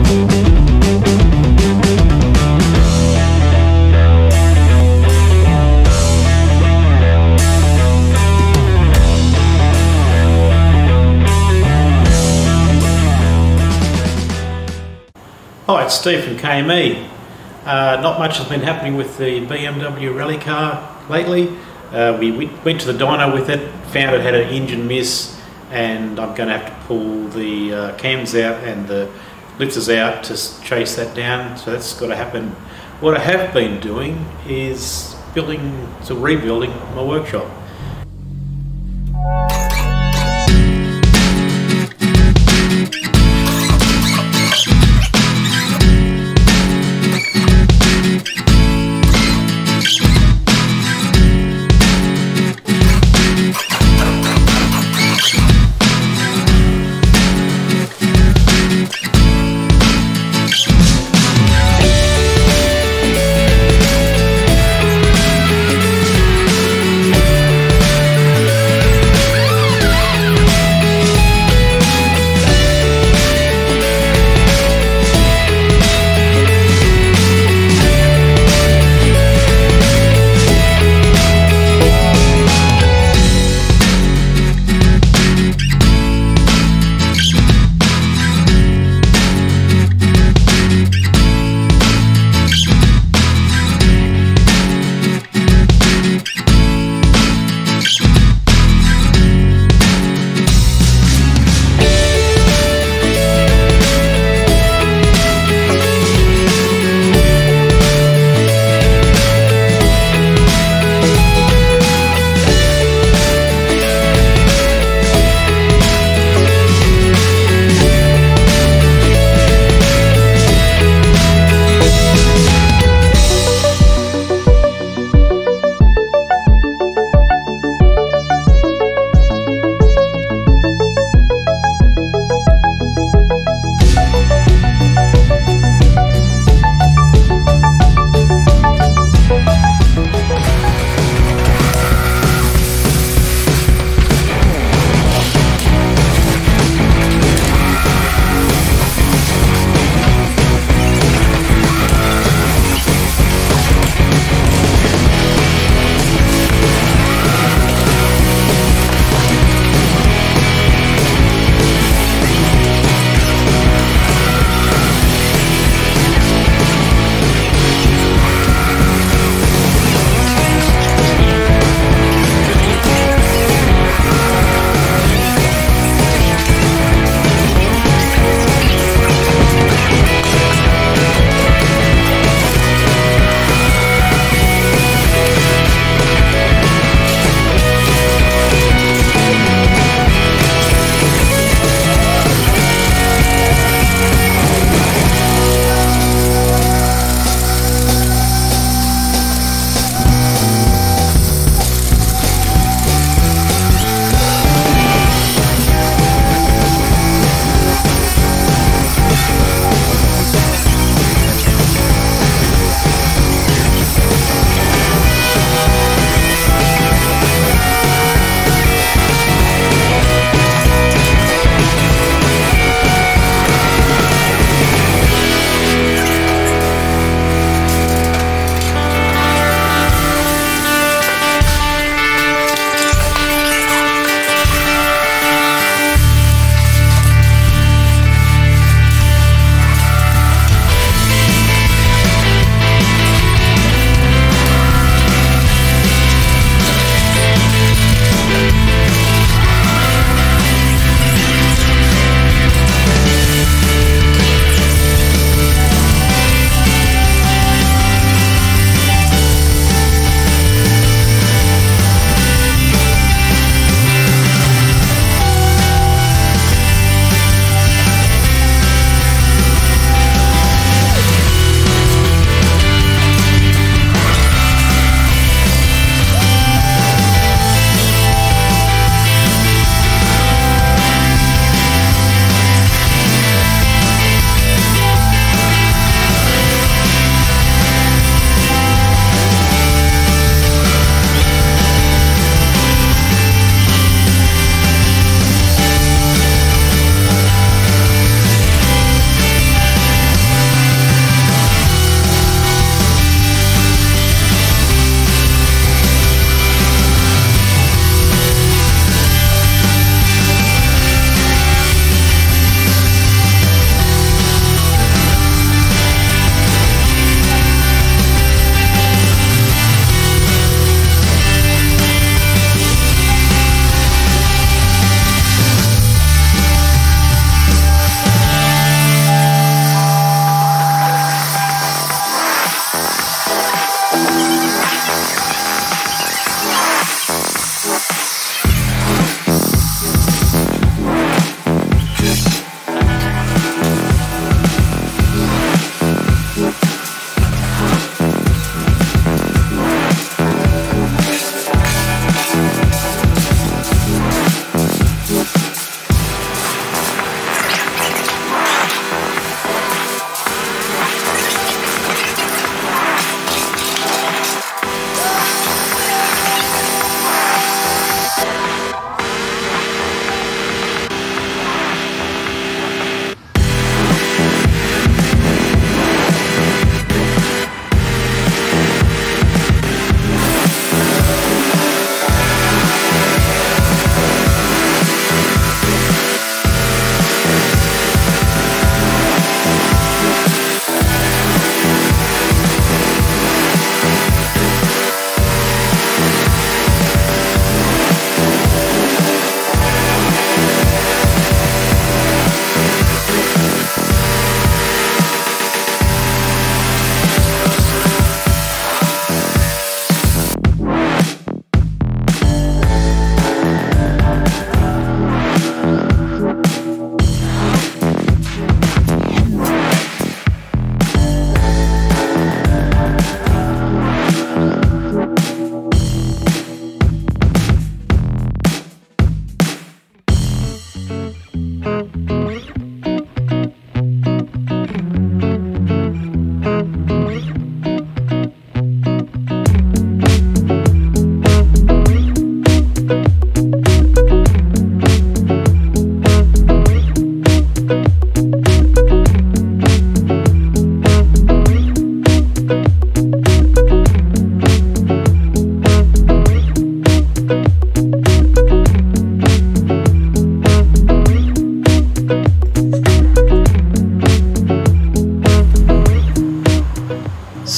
Hi, it's Steve from KME. Not much has been happening with the BMW Rallycar lately. We went to the dyno with it, found it had an engine miss, and I'm going to have to pull the cams out and the lifters out to chase that down, so that's got to happen. What I have been doing is rebuilding my workshop.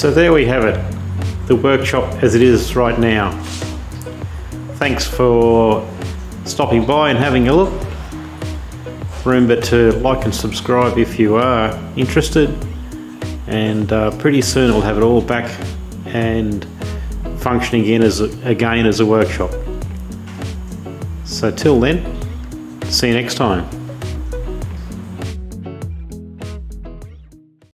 So there we have it, the workshop as it is right now. Thanks for stopping by and having a look. Remember to like and subscribe if you are interested, and pretty soon I'll have it all back and functioning again as a workshop. So till then, see you next time.